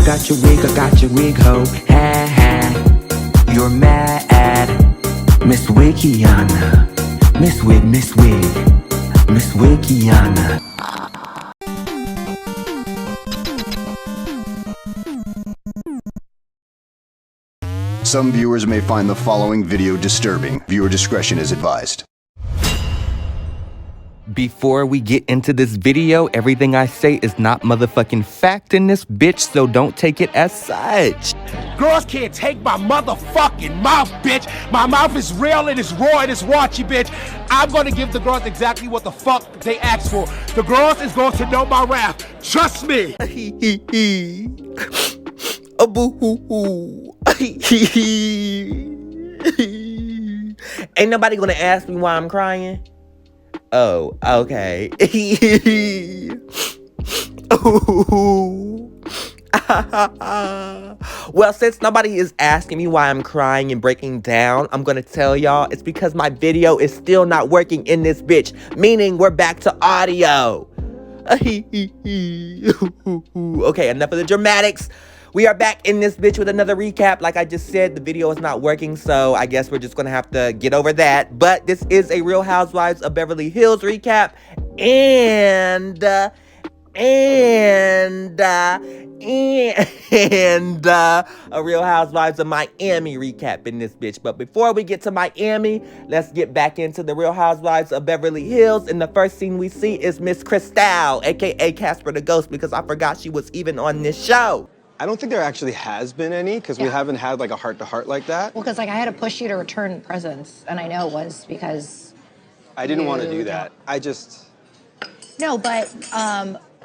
got your wig, ho. Ha ha. You're mad. Miss Wikiana. Miss Wikiana. Some viewers may find the following video disturbing. Viewer discretion is advised. Before we get into this video, everything I say is not motherfucking fact in this bitch, so don't take it as such. Girls can't take my motherfucking mouth, bitch. My mouth is real and it's raw and it's raunchy, bitch. I'm gonna give the girls exactly what the fuck they asked for. The girls is going to know my wrath. Trust me. A boo-hoo-hoo. Ain't nobody gonna ask me why I'm crying? Oh, okay. Well, since nobody is asking me why I'm crying and breaking down, I'm gonna tell y'all it's because my video is still not working in this bitch, meaning we're back to audio. Okay, enough of the dramatics. We are back in this bitch with another recap. Like I just said, the video is not working, so I guess we're just gonna have to get over that. But this is a Real Housewives of Beverly Hills recap, and a Real Housewives of Miami recap in this bitch. But before we get to Miami, let's get back into the Real Housewives of Beverly Hills. And the first scene we see is Miss Crystal, aka Casper the Ghost, because I forgot she was even on this show. I don't think there actually has been any, because we haven't had like a heart-to-heart like that. Well, because like I had to push you to return presents, and I know it was because I didn't want to do that. I just... No, but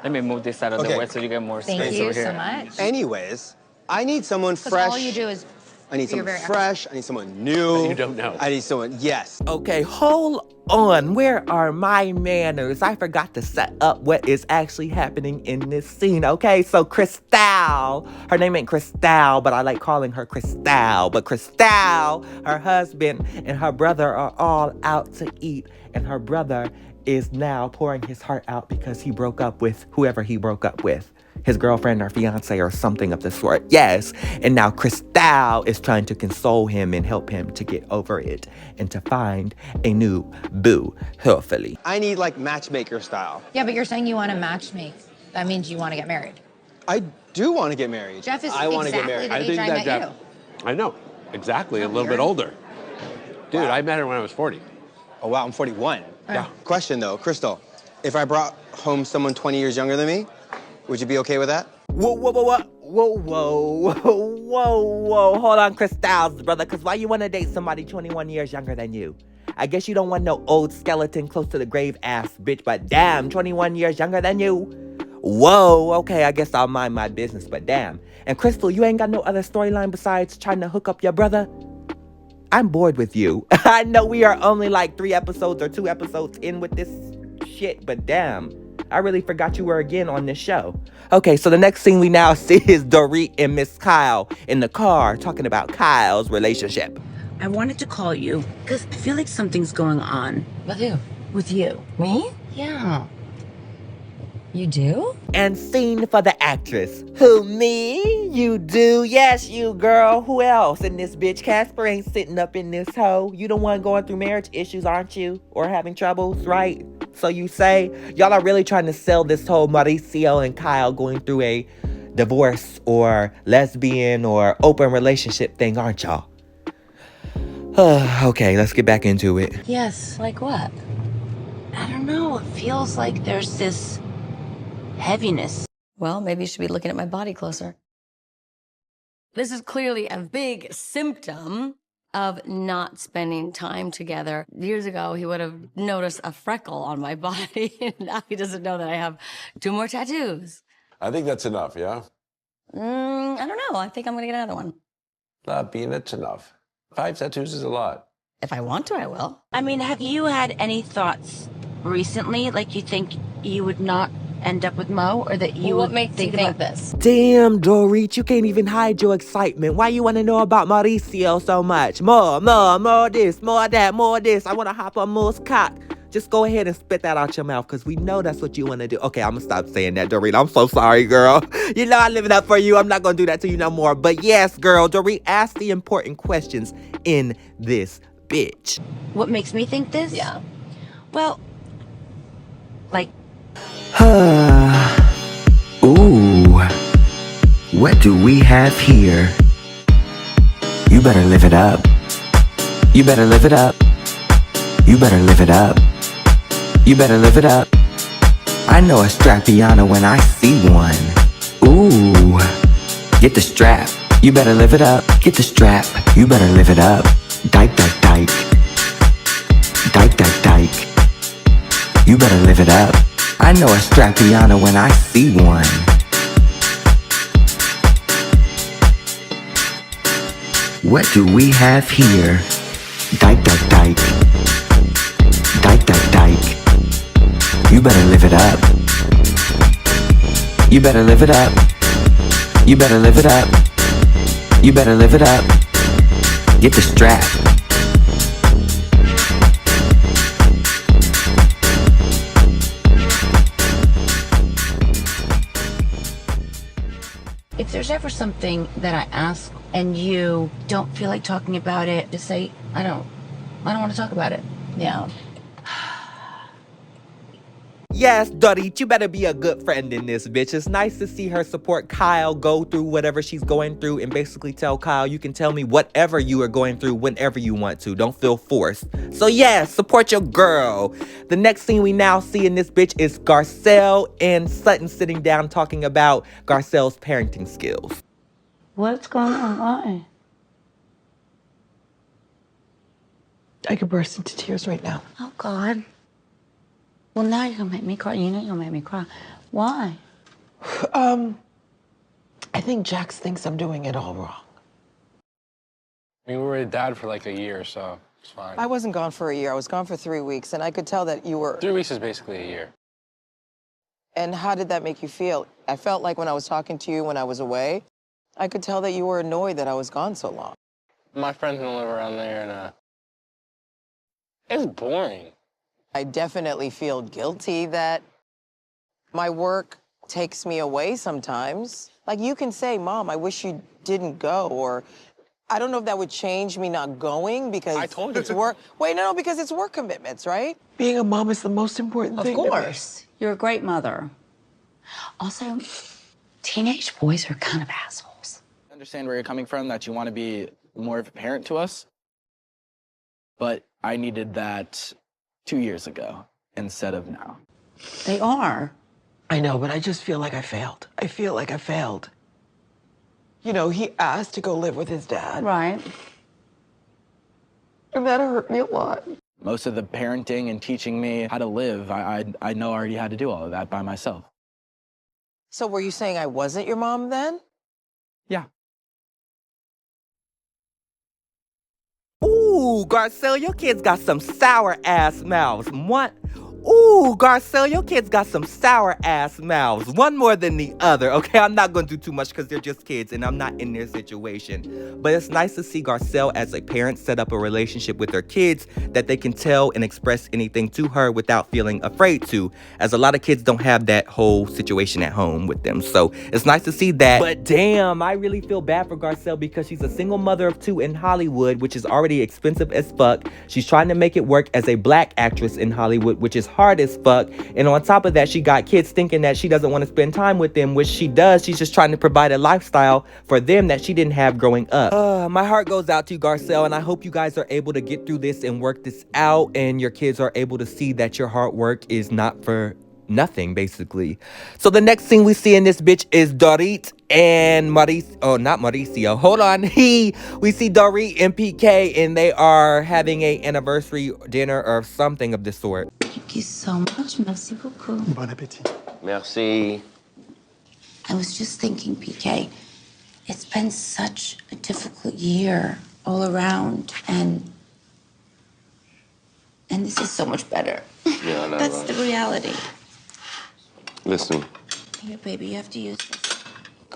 Let me move this out of the way so you get more space over here. thank you so much. Anyways, I need someone Because fresh. all you do is I need someone fresh. I need someone new. You don't know. I need someone, yes. Okay, hold on. Where are my manners? I forgot to set up what is actually happening in this scene, okay? So Crystal, her name ain't Crystal, but I like calling her Crystal. But Crystal, her husband, and her brother are all out to eat. And her brother is now pouring his heart out because he broke up with whoever he broke up with. His girlfriend or fiance or something of the sort. Yes. And now Crystal is trying to console him and help him to get over it and to find a new boo, hopefully. I need like matchmaker style. Yeah, but you're saying you want to matchmake. That means you want to get married. I do want to get married. Jeff is I want to get married. exactly the age I met you. I know, exactly, a little weird. bit older. Dude, I met her when I was 40. Oh, wow, I'm 41. Yeah. Question though, Crystal, if I brought home someone 20 years younger than me, would you be okay with that? Whoa. Hold on, Crystal's brother, because why you want to date somebody 21 years younger than you? I guess you don't want no old skeleton close to the grave ass bitch, but damn, 21 years younger than you? Whoa, okay, I guess I'll mind my business, but damn. And Crystal, you ain't got no other storyline besides trying to hook up your brother? I'm bored with you. I know we are only like 3 episodes or 2 episodes in with this shit, but damn. I really forgot you were again on this show. Okay, so the next scene we now see is Dorit and Miss Kyle in the car talking about Kyle's relationship. I wanted to call you because I feel like something's going on. With who? With you. Me? Yeah. You do? And scene for the actress. Who, me? You do? Yes, you, girl. Who else in this bitch? Casper ain't sitting up in this hoe. You the one going through marriage issues, aren't you? Or having troubles, right? So you say? Y'all are really trying to sell this whole Mauricio and Kyle going through a divorce or lesbian or open relationship thing, aren't y'all? Okay, let's get back into it. Yes. Like what? I don't know. It feels like there's this heaviness. Well, maybe you should be looking at my body closer. This is clearly a big symptom of not spending time together. Years ago, he would have noticed a freckle on my body. Now he doesn't know that I have 2 more tattoos. I think that's enough, yeah? I don't know. I think I'm going to get another one. Not being it's enough. 5 tattoos is a lot. If I want to, I will. I mean, have you had any thoughts recently? Like you think you would not end up with Mo, or that you What would makes you think about this? Damn, Dorit, you can't even hide your excitement. Why you want to know about Mauricio so much? More this, more that, more this. I want to hop on Mo's cock. Just go ahead and spit that out your mouth because we know that's what you want to do. Okay, I'm going to stop saying that, Dorit. I'm so sorry, girl. You know I live it up for you. I'm not going to do that to you no more. But yes, girl, Dorit, ask the important questions in this bitch. What makes me think this? Yeah. Well, like... Ooh, what do we have here? You better live it up. You better live it up. You better live it up. You better live it up. I know a Strappiana when I see one. Ooh, get the strap. You better live it up. Get the strap. You better live it up. Dyke, dyke, dyke. Dyke, dyke, dyke. You better live it up. I know a Strappiana when I see one. What do we have here? Dyke, dyke, dyke. Dyke, dyke, dyke. You better live it up. You better live it up. You better live it up. You better live it up. Get the strap. If there's ever something that I ask and you don't feel like talking about it, just say, I don't want to talk about it. Yeah. Yes, Dorit, you better be a good friend in this, bitch. It's nice to see her support Kyle, go through whatever she's going through, and basically tell Kyle, you can tell me whatever you are going through whenever you want to. Don't feel forced. So yes, support your girl. The next thing we now see in this bitch is Garcelle and Sutton sitting down talking about Garcelle's parenting skills. What's going on? Why? I could burst into tears right now. Oh, God. Well, now you're going to make me cry. You know you're going to make me cry. Why? I think Jax thinks I'm doing it all wrong. I mean, we were dad for like a year, so it's fine. I wasn't gone for a year. I was gone for 3 weeks, and I could tell that you were... 3 weeks is basically a year. And how did that make you feel? I felt like when I was talking to you when I was away, I could tell that you were annoyed that I was gone so long. My friends don't live around there, and it's boring. I definitely feel guilty that my work takes me away sometimes. Like, you can say, Mom, I wish you didn't go, or I don't know if that would change me not going because I told you. it's work. Wait, no, because it's work commitments, right? Being a mom is the most important thing. Of course. You're a great mother. Also, teenage boys are kind of assholes. I understand where you're coming from, that you want to be more of a parent to us. But I needed that 2 years ago instead of now. They are. I know, but I just feel like I failed. I feel like I failed. You know, he asked to go live with his dad. Right. And that hurt me a lot. Most of the parenting and teaching me how to live, I know I already had to do all of that by myself. So were you saying I wasn't your mom then? Yeah. Ooh, Garcelle, your kids got some sour-ass mouths. What? Ooh, Garcelle, your kids got some sour-ass mouths. One more than the other, okay? I'm not going to do too much because they're just kids and I'm not in their situation. But it's nice to see Garcelle as a parent set up a relationship with her kids that they can tell and express anything to her without feeling afraid to, as a lot of kids don't have that whole situation at home with them. So it's nice to see that. But damn, I really feel bad for Garcelle because she's a single mother of 2 in Hollywood, which is already expensive as fuck. She's trying to make it work as a black actress in Hollywood, which is hard as fuck. And on top of that, she got kids thinking that she doesn't want to spend time with them, which she does. She's just trying to provide a lifestyle for them that she didn't have growing up. My heart goes out to you, Garcelle, and I hope you guys are able to get through this and work this out, and your kids are able to see that your hard work is not for nothing, basically. So the next thing we see in this bitch is Dorit and Mauricio. Oh, not Mauricio. Hold on. We see Dorit and PK, and they are having a anniversary dinner or something of the sort. Thank you so much. Merci beaucoup. Bon appétit. Merci. I was just thinking, PK, it's been such a difficult year all around, and this is so much better. Yeah, I know. That's the reality. Listen, Here, baby, you have to use this.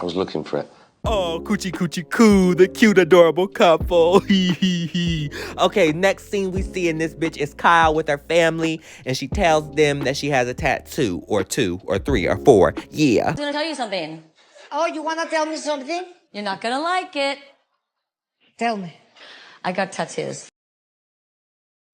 I was looking for it. Oh, coochie coochie coo, the cute adorable couple. Hee hee hee. Okay, next scene we see in this bitch is Kyle with her family, and she tells them that she has a tattoo, or 2, or 3, or 4. Yeah. I'm gonna tell you something. Oh, you wanna tell me something? You're not gonna like it. Tell me. I got tattoos.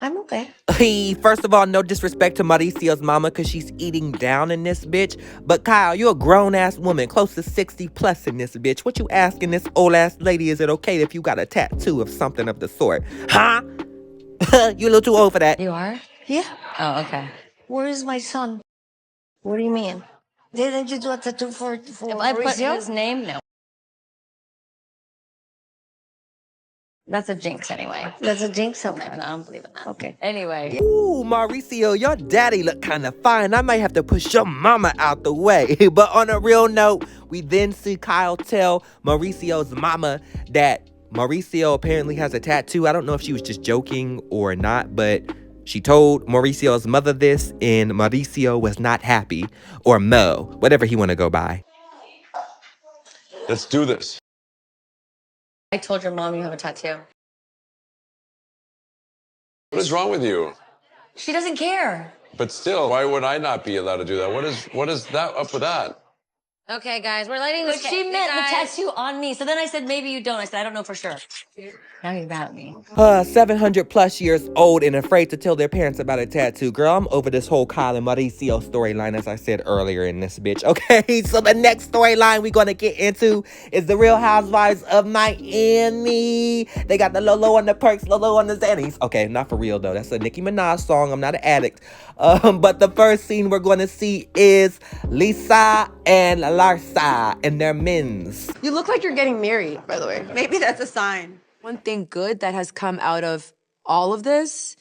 I'm okay. Hey, first of all, no disrespect to Mauricio's mama because she's eating down in this bitch. But Kyle, you're a grown-ass woman, close to 60 plus in this bitch. What you asking this old-ass lady, is it okay if you got a tattoo of something of the sort? Huh? You a little too old for that. You are? Yeah. Oh, okay. Where is my son? What do you mean? Didn't you do a tattoo for If I put Mauricio? his name, no. That's a jinx anyway. That's a jinx? Okay. No, I don't believe in that. Okay. Anyway. Ooh, Mauricio, your daddy look kind of fine. I might have to push your mama out the way. But on a real note, we then see Kyle tell Mauricio's mama that Mauricio apparently has a tattoo. I don't know if she was just joking or not, but she told Mauricio's mother this, and Mauricio was not happy. Or Mo, whatever he want to go by. Let's do this. I told your mom you have a tattoo. What is wrong with you? She doesn't care. But still, why would I not be allowed to do that? What is that up with that? Okay, guys, we're letting this. But she meant the tattoo on me. So then I said, maybe you don't. I said, I don't know for sure. Now you're mad at me. 700 plus years old and afraid to tell their parents about a tattoo. Girl, I'm over this whole Kyle and Mauricio storyline, as I said earlier in this bitch. Okay, so the next storyline we're going to get into is the Real Housewives of Miami. They got the Lolo on the perks, Lolo on the Xannies. Okay, not for real though. That's a Nicki Minaj song. I'm not an addict. But the first scene we're going to see is Lisa and Larsa and their men's. You look like you're getting married, by the way. Maybe that's a sign. One thing good that has come out of all of this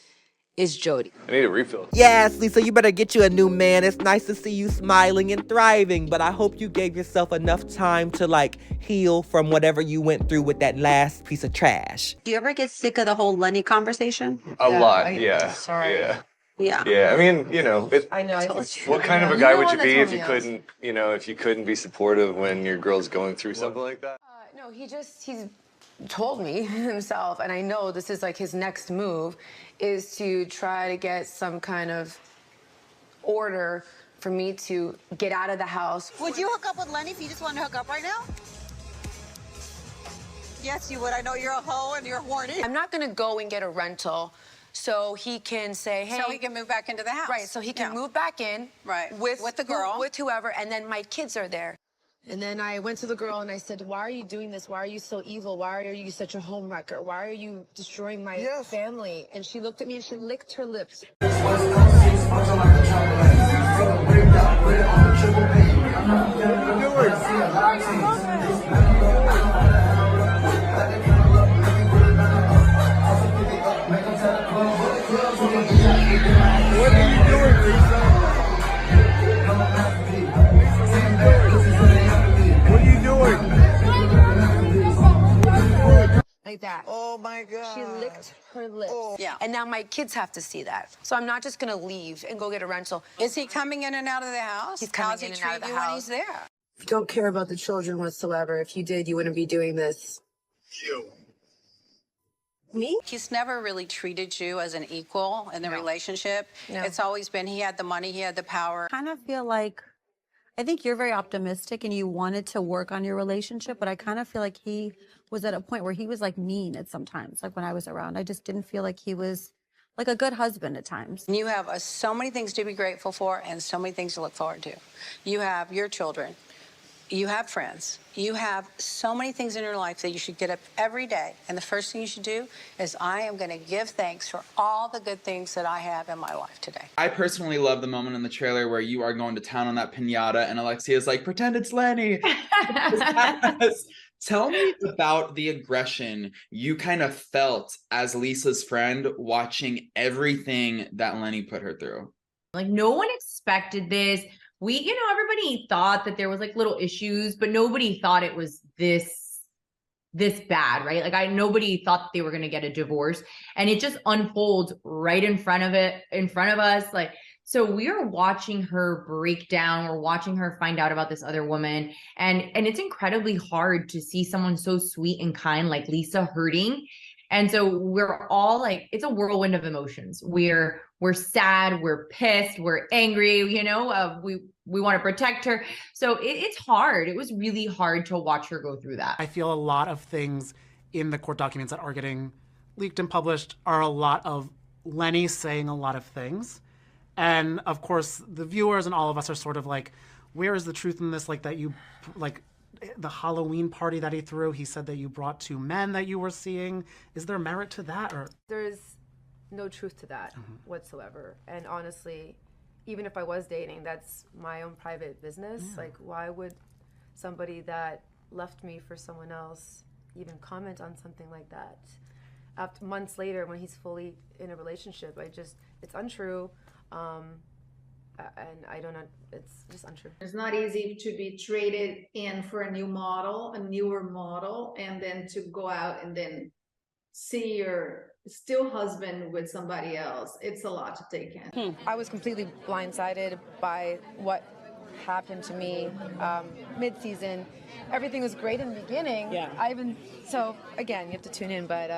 is Jody. I need a refill. Yes, Lisa, you better get you a new man. It's nice to see you smiling and thriving, but I hope you gave yourself enough time to, like, heal from whatever you went through with that last piece of trash. Do you ever get sick of the whole Lenny conversation? A lot, yeah. Sorry. Yeah. Yeah. Yeah, I mean, you know, I know. what kind of a guy would you be if you couldn't, if you couldn't be supportive when your girl's going through something like that? No, he's told me himself, and I know this is like his next move, is to try to get some kind of order for me to get out of the house. Would you hook up with Lenny if you just wanted to hook up right now? Yes, you would. I know you're a hoe and you're horny. I'm not going to go and get a rental so he can say, hey. So he can move back into the house. Right, so he can move back in. Right. With the girl. With whoever, and then my kids are there. And then I went to the girl and I said, why are you doing this? Why are you so evil? Why are you such a homewrecker? Why are you destroying my family? And she looked at me and she licked her lips. Like that. Oh my God. She licked her lips. Oh. Yeah. And now my kids have to see that. So I'm not just gonna leave and go get a rental. Is he coming in and out of the house? He's coming How's he in and out of treat the you when house. he's there? Don't care about the children whatsoever. If you did, you wouldn't be doing this. Me? He's never really treated you as an equal in the relationship. No. It's always been he had the money, he had the power. Kind of feel like, I think you're very optimistic and you wanted to work on your relationship, but I kind of feel like he was at a point where he was like mean at sometimes, like when I was around. I just didn't feel like he was like a good husband at times. You have so many things to be grateful for and so many things to look forward to. You have your children. You have friends. You have so many things in your life that you should get up every day. And the first thing you should do is I am going to give thanks for all the good things that I have in my life today. I personally love the moment in the trailer where you are going to town on that piñata and Alexia is like, pretend it's Lenny. Tell me about the aggression you kind of felt as Lisa's friend watching everything that Lenny put her through. Like, no one expected this. Everybody thought that there was like little issues, but nobody thought it was this bad, right? Like nobody thought that they were going to get a divorce, and it just unfolds right in front of us. Like So we're watching her break down. We're watching her find out about this other woman. And it's incredibly hard to see someone so sweet and kind like Lisa hurting. And so we're all like, it's a whirlwind of emotions. We're sad, we're pissed, we're angry, we want to protect her. So it's hard. It was really hard to watch her go through that. I feel a lot of things in the court documents that are getting leaked and published are a lot of Lenny saying a lot of things. And of course, the viewers and all of us are sort of like, where is the truth in this? Like that you, like the Halloween party that he threw, he said that you brought 2 men that you were seeing. Is there merit to that? Or there's no truth to that whatsoever. And honestly, even if I was dating, that's my own private business. Yeah. Like, why would somebody that left me for someone else even comment on something like that? After months later, when he's fully in a relationship, it's untrue. And I don't know, it's just untrue. It's not easy to be traded in for a newer model, and then to go out and then see your still husband with somebody else. It's a lot to take in. I was completely blindsided by what happened to me mid-season. Everything was great in the beginning. Yeah. So again, you have to tune in, but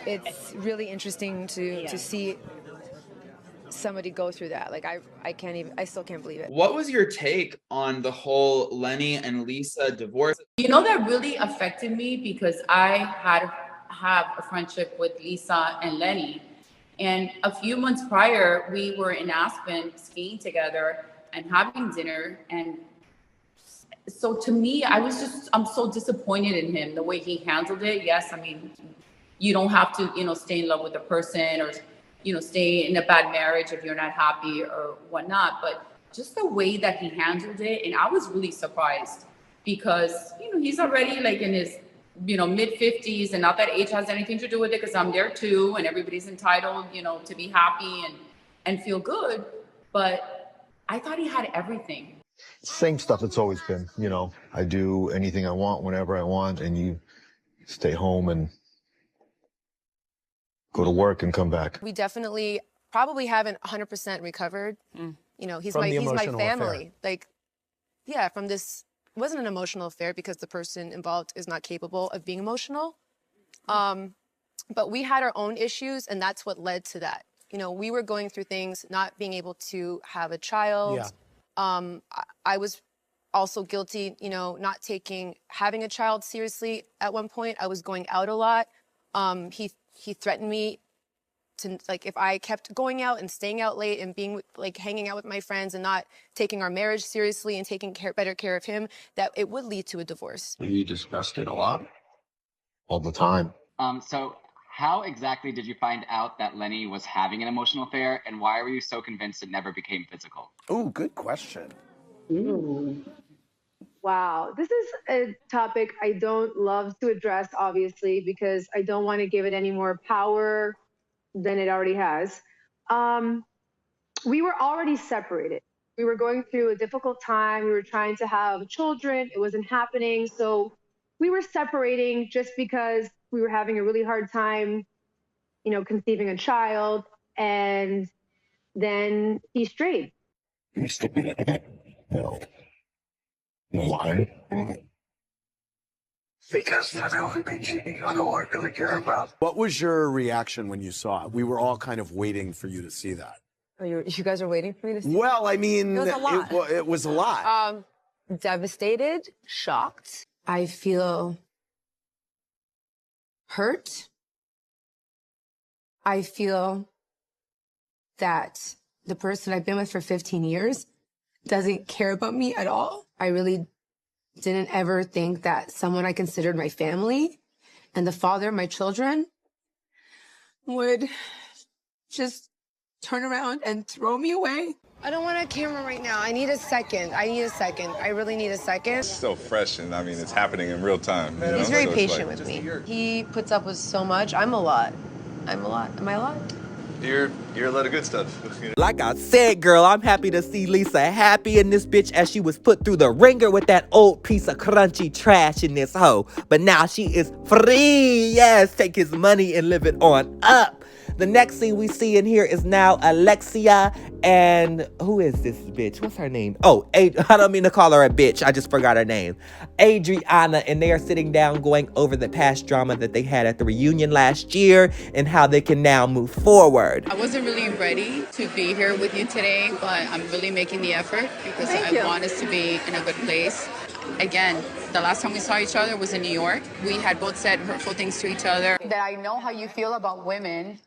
it's really interesting to see somebody go through that. Like I still can't believe it. What was your take on the whole Lenny and Lisa divorce? That really affected me because I have a friendship with Lisa and Lenny. And a few months prior, we were in Aspen skiing together and having dinner. And so to me, I'm so disappointed in him, the way he handled it. Yes, I mean, you don't have to, stay in love with a person or stay in a bad marriage if you're not happy or whatnot. But just the way that he handled it, and I was really surprised because, he's already like in his, mid-50s, and not that age has anything to do with it because I'm there too, and everybody's entitled, to be happy and feel good. But I thought he had everything. Same stuff it's always been, I do anything I want, whenever I want, and you stay home and go to work and come back. We definitely probably haven't 100% recovered. He's my family. Affair. From this, it wasn't an emotional affair because the person involved is not capable of being emotional. But we had our own issues, and that's what led to that. We were going through things, not being able to have a child. Yeah. I was also guilty, not having a child seriously at one point. I was going out a lot. He threatened me to, if I kept going out and staying out late and being hanging out with my friends and not taking our marriage seriously and taking better care of him, that it would lead to a divorce. You discussed it a lot? All the time. So how exactly did you find out that Lenny was having an emotional affair, and why were you so convinced it never became physical? Ooh, good question. Ooh. Wow, this is a topic I don't love to address, obviously, because I don't want to give it any more power than it already has. We were already separated. We were going through a difficult time. We were trying to have children. It wasn't happening. So we were separating just because we were having a really hard time, conceiving a child. And then he strayed. No. Why? Because that's how I've been cheating on all I really care about. What was your reaction when you saw it? We were all kind of waiting for you to see that. Oh, you guys are waiting for me to see? Well, I mean, it was a lot. It was a lot. Devastated, shocked. I feel hurt. I feel that the person I've been with for 15 years doesn't care about me at all. I really didn't ever think that someone I considered my family and the father of my children would just turn around and throw me away. I don't want a camera right now. I need a second. I really need a second. It's still fresh, and I mean, it's happening in real time. He's very patient with me. He puts up with so much. I'm a lot. Am I a lot? You're a lot of good stuff. Like I said, girl, I'm happy to see Lisa happy in this bitch as she was put through the ringer with that old piece of crunchy trash in this hoe. But now she is free. Yes, take his money and live it on up. The next thing we see in here is now Alexia and who is this bitch? What's her name? Oh, I don't mean to call her a bitch. I just forgot her name. Adriana, and they are sitting down going over the past drama that they had at the reunion last year and how they can now move forward. I wasn't really ready to be here with you today, but I'm really making the effort because I want us to be in a good place. Again, the last time we saw each other was in New York. We had both said hurtful things to each other. That I know how you feel about women.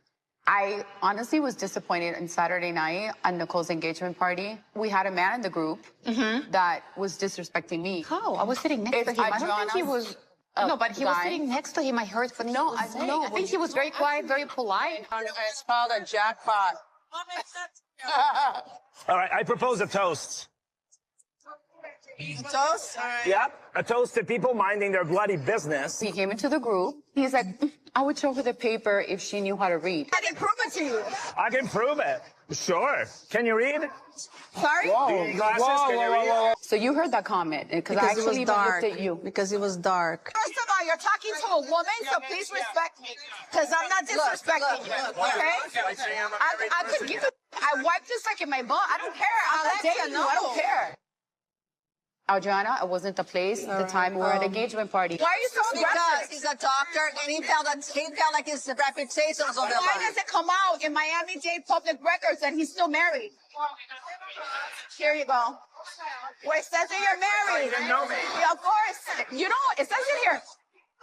I honestly was disappointed on Saturday night at Nicole's engagement party. We had a man in the group that was disrespecting me. How? I was sitting next to him. I don't think he was. No, but he was sitting next to him. I heard what he was saying. I think he was very quiet, very polite. It's called a jackpot. All right, I propose a toast. A toast? All right. Yep, a toast to people minding their bloody business. He came into the group. He's like, I would show her the paper if she knew how to read. I can prove it to you. I can prove it. Sure. Can you read? Sorry? Do you need glasses? Can you read? So you heard that comment because I actually even looked at you. Because it was dark. First of all, you're talking to a woman, so please respect me. Because I'm not disrespecting you, okay? I could give a... I wiped this like in my butt. I don't care. I'm not dating you. I don't care. Adriana, it wasn't the place, the time we were at an engagement party. Why are you so aggressive? Because he's a doctor and he felt like his reputation was on the Why line. does it come out in Miami-Dade public records that he's still married? Here you go. Where it says that you're married. You didn't know me. Yeah, of course. You know, it says it here.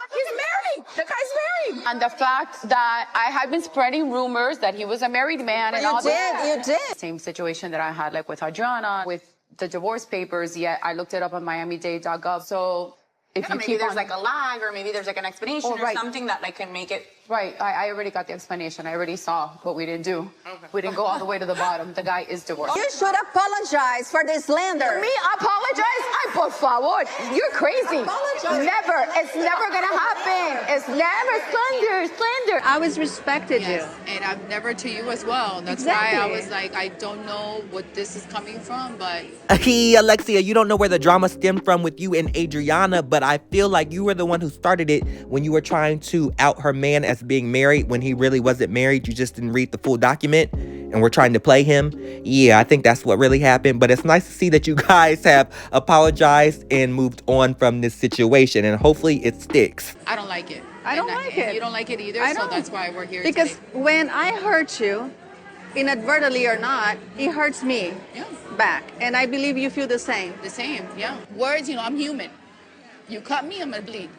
He's married. The guy's married. And the fact that I had been spreading rumors that he was a married man and all that. You did. Same situation that I had like with Adriana, with the divorce papers, yet I looked it up on Miami-Dade.gov. So if you maybe keep there's on... like a lag or maybe there's like an explanation or something that like can make it. Right, I already got the explanation. I already saw what we didn't do. Okay. We didn't go all the way to the bottom. The guy is divorced. You should apologize for this slander. Me apologize? Ay, por favor. You're crazy. Never. It's never going to happen. It's never slander. I always respected you. And I've never to you as well. That's Exactly. why I was like, I don't know what this is coming from, but... Hey, Alexia, you don't know where the drama stemmed from with you and Adriana, but I feel like you were the one who started it when you were trying to out her man as being married when he really wasn't married. You just didn't read the full document and were trying to play him. Yeah, I think that's what really happened. But it's nice to see that you guys have apologized and moved on from this situation, and hopefully it sticks. I don't like it. I don't like it. You don't like it either, I so don't. that's why we're here Because today. when I hurt you, inadvertently or not, it hurts me back. And I believe you feel the same. The same, yeah. Words, I'm human. You cut me, I'm gonna bleed.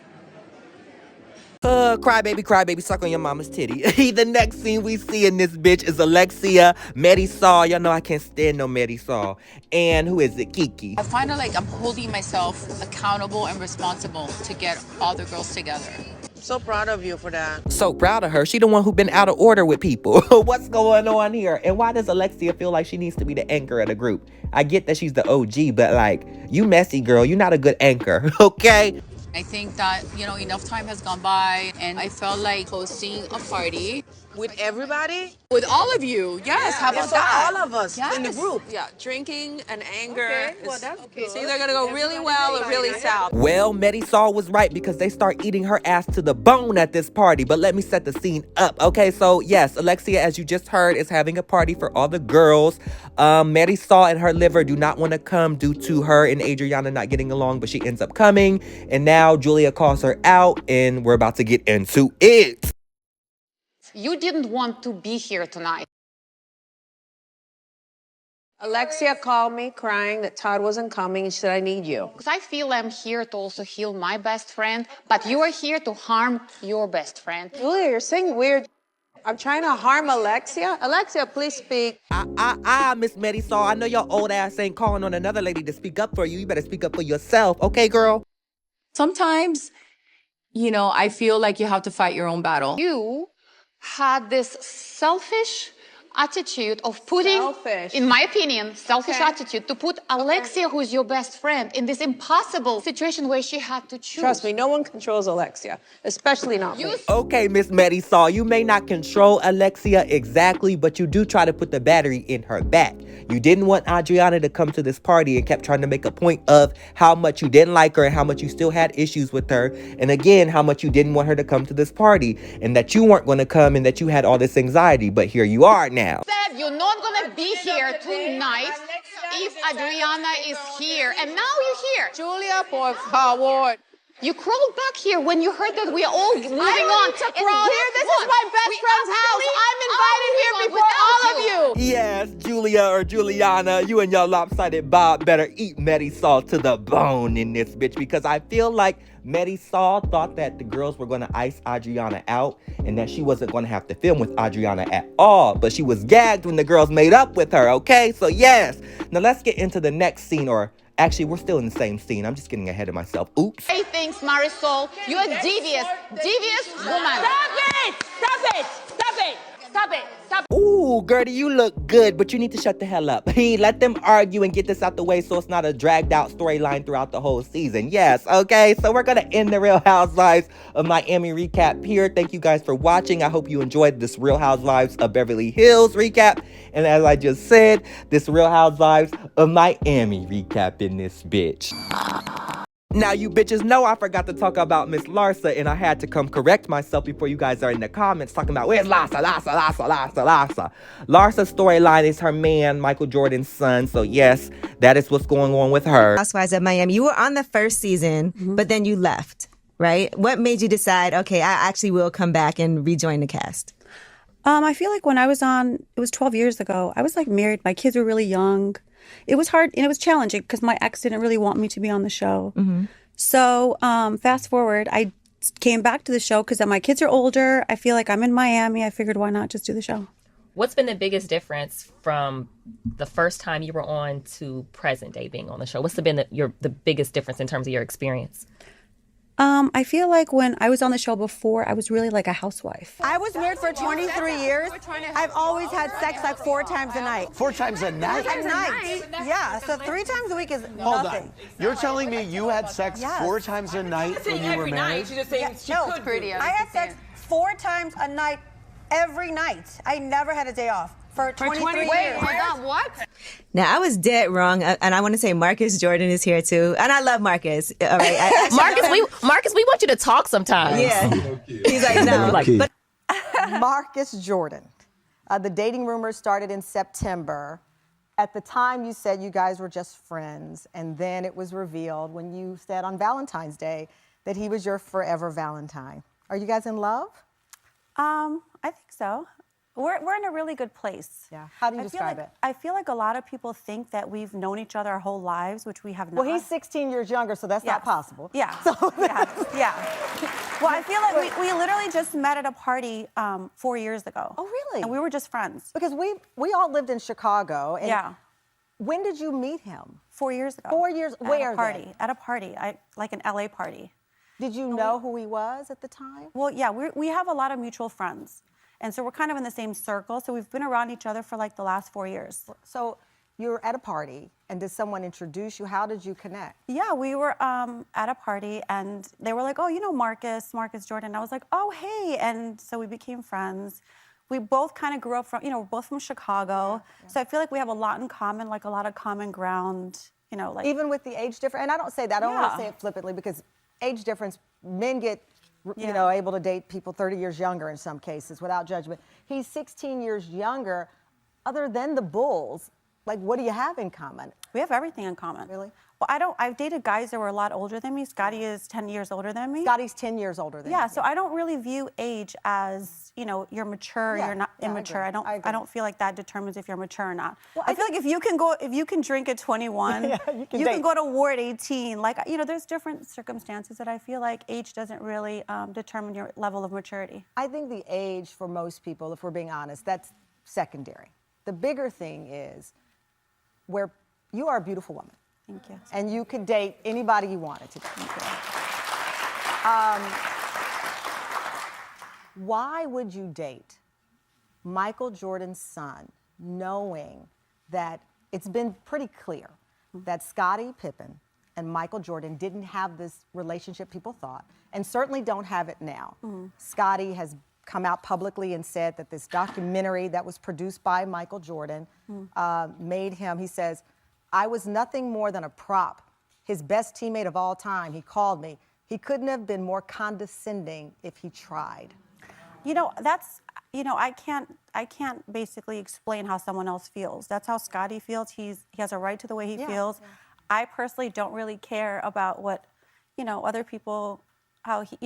Cry baby, suck on your mama's titty. The next scene we see in this bitch is Alexia, Marisol. Y'all know I can't stand no Marisol. And who is it? Kiki. I find like I'm holding myself accountable and responsible to get all the girls together. I'm so proud of you for that. So proud of her. She the one who been out of order with people. What's going on here? And why does Alexia feel like she needs to be the anchor of the group? I get that she's the OG, but like, you messy girl. You're not a good anchor, okay? I think that, enough time has gone by and I felt like hosting a party. With everybody? With all of you, yes. How about so that? all of us in the group. Yeah, drinking and anger is okay. it's either gonna go really well or really south. Well, Marisol was right because they start eating her ass to the bone at this party. But let me set the scene up, okay? So, yes, Alexia, as you just heard, is having a party for all the girls. Marisol and her liver do not want to come due to her and Adriana not getting along, but she ends up coming. And now Julia calls her out, and we're about to get into it. You didn't want to be here tonight. Alexia called me crying that Todd wasn't coming and she said, I need you. Because I feel I'm here to also heal my best friend, but you are here to harm your best friend. Julia, you're saying weird. I'm trying to harm Alexia? Alexia, please speak. Miss Marisol, I know your old ass ain't calling on another lady to speak up for you. You better speak up for yourself, okay, girl? Sometimes, I feel like you have to fight your own battle. You had this selfish, attitude of putting, in my opinion, selfish attitude to put Alexia, who's your best friend, in this impossible situation where she had to choose. Trust me, no one controls Alexia, especially not me. Okay, Miss Marisol, you may not control Alexia exactly, but you do try to put the battery in her back. You didn't want Adriana to come to this party and kept trying to make a point of how much you didn't like her and how much you still had issues with her. And again, how much you didn't want her to come to this party and that you weren't going to come and that you had all this anxiety. But here you are now. Said you're not going to be here tonight if Adriana is here. And now you're here. Julia, por favor. You crawled back here when you heard that we are all moving on. This is my best friend's house. I'm invited here before all of you. Yes, Julia or Juliana, you and your lopsided Bob better eat Marisol to the bone in this bitch, because I feel like Marisol thought that the girls were going to ice Adriana out and that she wasn't going to have to film with Adriana at all. But she was gagged when the girls made up with her, okay? So yes. Now let's get into the next scene, or actually, we're still in the same scene. I'm just getting ahead of myself. Oops. Hey, thanks, Marisol. You're a devious woman. Stop it! Stop it! Stop it! Stop it! Stop it! Ooh, Gertie, you look good, but you need to shut the hell up. Let them argue and get this out the way so it's not a dragged out storyline throughout the whole season. Yes, okay? So we're going to end the Real Housewives of Miami recap here. Thank you guys for watching. I hope you enjoyed this Real Housewives of Beverly Hills recap. And as I just said, this Real Housewives of Miami recap in this bitch. Now, you bitches know I forgot to talk about Miss Larsa, and I had to come correct myself before you guys are in the comments talking about, where's Larsa? Larsa's storyline is her man, Michael Jordan's son, so yes, that is what's going on with her. Housewives of Miami, you were on the first season, but then you left, right? What made you decide, okay, I actually will come back and rejoin the cast? I feel like when I was on, it was 12 years ago, I was like married. My kids were really young. It was hard and it was challenging because my ex didn't really want me to be on the show. So fast forward, I came back to the show because my kids are older. I feel like I'm in Miami. I figured, why not just do the show? What's been the biggest difference from the first time you were on to present day being on the show? What's been the biggest difference in terms of your experience? I feel like when I was on the show before, I was really like a housewife. I was married for 23 years. I've always had sex like 4 times a night. 4 times a night? At night. Yeah, so 3 times a week is Hold nothing. on. You're telling me you had sex Yes. 4 times a night when you were married? I had sex 4 times a night every night. I never had a day off for 23 years. Wait, hold on, what? Now, I was dead wrong, and I want to say Marcus Jordan is here too, and I love Marcus. All right, Marcus, we want you to talk sometimes. Yeah, he's like, no. But Marcus Jordan. The dating rumors started in September. At the time, you said you guys were just friends, and then it was revealed when you said on Valentine's Day that he was your forever Valentine. Are you guys in love? I think so. We're in a really good place. Yeah. How do you describe it? I feel like a lot of people think that we've known each other our whole lives, which we have not. Well, he's 16 years younger, so that's not possible. Yeah. So yeah. Well, I feel like we literally just met at a party 4 years ago. Oh, really? And we were just friends. Because we all lived in Chicago. And yeah. When did you meet him? 4 years ago. 4 years. Where? At a party. Like an LA party. Did you know who he was at the time? Well, yeah. We have a lot of mutual friends. And so we're kind of in the same circle. So we've been around each other for like the last 4 years. So you're at a party, and did someone introduce you? How did you connect? Yeah, we were at a party, and they were like, oh, you know Marcus Jordan. And I was like, oh, hey. And so we became friends. We both kind of grew up from, we're both from Chicago. Yeah. So I feel like we have a lot in common, like a lot of common ground, like. Even with the age difference, and I don't say that, I don't want to say it flippantly, because age difference, men get able to date people 30 years younger in some cases without judgment. He's 16 years younger. Other than the Bulls, like, what do you have in common? We have everything in common. Really? Well, I've dated guys that were a lot older than me. Scotty is 10 years older than me. Scotty's 10 years older than you. Yeah, so I don't really view age as, you're mature, you're not immature. I don't feel like that determines if you're mature or not. Well, I feel like if you can drink at 21, you can go to war at 18. Like, there's different circumstances that I feel like age doesn't really determine your level of maturity. I think the age for most people, if we're being honest, that's secondary. The bigger thing is where you are a beautiful woman. Thank you. And you could date anybody you wanted to date. Why would you date Michael Jordan's son, knowing that it's been pretty clear that Scottie Pippen and Michael Jordan didn't have this relationship people thought, and certainly don't have it now. Scottie has come out publicly and said that this documentary that was produced by Michael Jordan made him, he says, I was nothing more than a prop. His best teammate of all time, he called me. He couldn't have been more condescending if he tried. You know, I can't basically explain how someone else feels. That's how Scottie feels. He has a right to the way he feels. Yeah. I personally don't really care about what, other people, how he,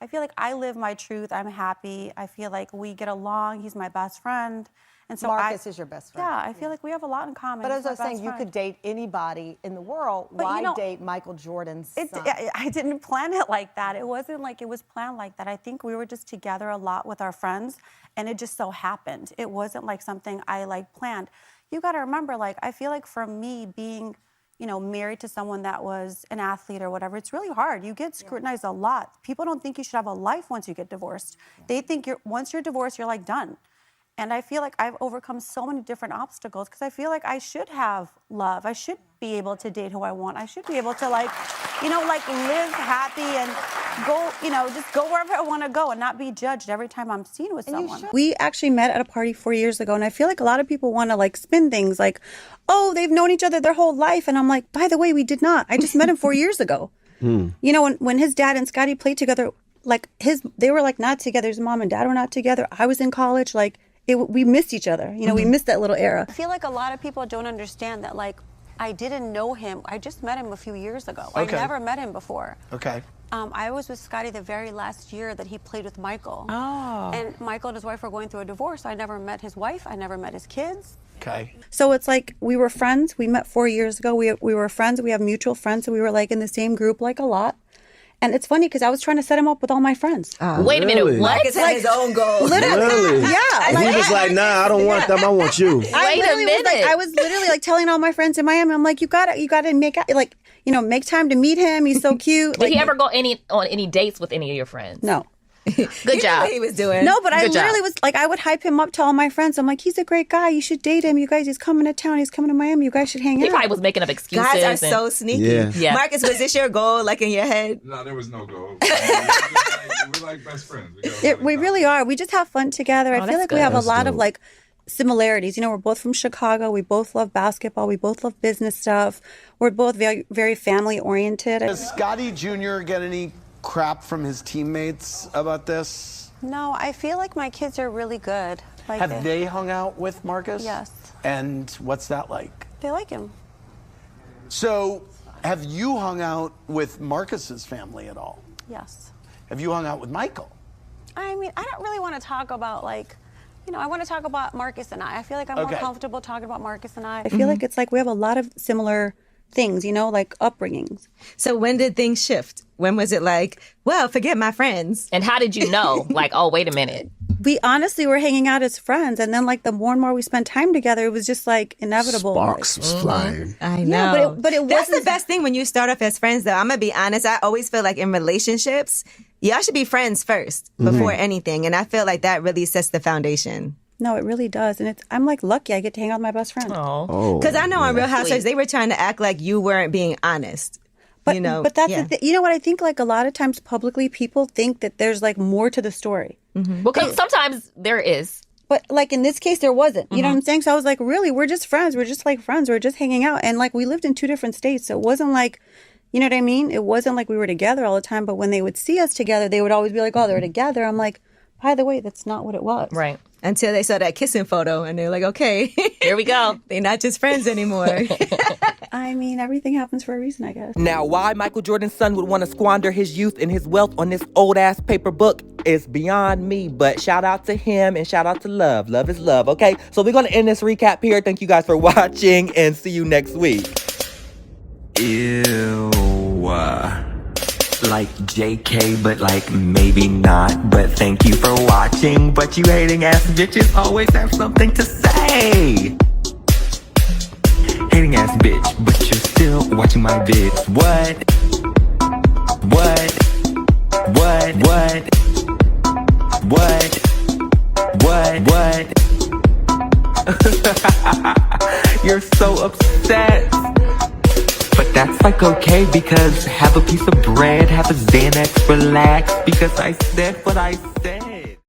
I feel like I live my truth. I'm happy. I feel like we get along. He's my best friend. And so Marcus is your best friend. Yeah, I feel like we have a lot in common. But as I was saying, you could date anybody in the world. But why date Michael Jordan's son? I didn't plan it like that. It wasn't like it was planned like that. I think we were just together a lot with our friends, and it just so happened. It wasn't like something I planned. You got to remember, I feel like for me being, married to someone that was an athlete or whatever, it's really hard. You get scrutinized a lot. People don't think you should have a life once you get divorced. They think once you're divorced, you're done. And I feel like I've overcome so many different obstacles because I feel like I should have love. I should be able to date who I want. I should be able to live happy and go, just go wherever I want to go and not be judged every time I'm seen with someone. We actually met at a party 4 years ago, and I feel like a lot of people want to spin things oh, they've known each other their whole life. And I'm like, by the way, we did not. I just met him 4 years ago. When his dad and Scottie played together, they were not together. His mom and dad were not together. I was in college, we missed each other. We missed that little era. I feel like a lot of people don't understand that, I didn't know him. I just met him a few years ago. Okay. I never met him before. Okay. I was with Scottie the very last year that he played with Michael. Oh. And Michael and his wife were going through a divorce. I never met his wife. I never met his kids. Okay. So it's we were friends. We met 4 years ago. We were friends. We have mutual friends. So we were in the same group a lot. And it's funny because I was trying to set him up with all my friends. Wait a minute, what? Marcus had his own goal. Really? Yeah. He was like, nah, I don't want them. I want you. Wait a minute. I was literally telling all my friends in Miami, I'm like, you gotta make make time to meet him. He's so cute. Did he ever go on any dates with any of your friends? No. Good job. What he was doing. No, but I literally was I would hype him up to all my friends. I'm like, he's a great guy. You should date him. You guys, he's coming to town. He's coming to Miami. You guys should hang out. He probably was making up excuses. Guys are so sneaky. Yeah. Marcus, was this your goal, in your head? No, there was no goal. We're best friends. We really are. We just have fun together. I feel like we have a lot of similarities. We're both from Chicago. We both love basketball. We both love business stuff. We're both very, very family oriented. Does Scottie Jr. get any crap from his teammates about this? No, I feel like my kids are really good. Have they hung out with Marcus? Yes. And what's that like? They like him. So, have you hung out with Marcus's family at all? Yes. Have you hung out with Michael? I mean, I don't really want to talk about I want to talk about Marcus and I. I feel like I'm more comfortable talking about Marcus and I. I feel like it's we have a lot of similar things, upbringings. So when did things shift? When was it well, forget my friends? And how did you know? Oh, wait a minute. We honestly were hanging out as friends. And then the more and more we spent time together, it was just inevitable. Sparks was flying. I know. Yeah, but it That's wasn't the best thing when you start off as friends, though. I'm going to be honest. I always feel in relationships, y'all should be friends first before anything. And I feel like that really sets the foundation. No, it really does. And I'm lucky I get to hang out with my best friend. Because I know on Real Housewives, they were trying to act like you weren't being honest. But that's the thing. You know what? I think a lot of times publicly people think that there's more to the story. Because sometimes there is. But in this case, there wasn't. You know what I'm saying? So I was really, we're just friends. We're just friends. We're just hanging out. And we lived in 2 different states. So it wasn't you know what I mean? It wasn't we were together all the time. But when they would see us together, they would always be oh, they're together. I'm by the way, that's not what it was. Right. Until they saw that kissing photo and they're okay, here we go. They're not just friends anymore. I mean, everything happens for a reason, I guess. Now, why Michael Jordan's son would want to squander his youth and his wealth on this old-ass paper book is beyond me, but shout out to him and shout out to love. Love is love, okay? So we're going to end this recap here. Thank you guys for watching and see you next week. Ew. Like JK, but maybe not. But thank you for watching. But you hating ass bitches always have something to say. Hating ass bitch, but you're still watching my vids. What? What? You're so upset. But that's like okay, because have a piece of bread, have a Xanax, relax, because I said what I said.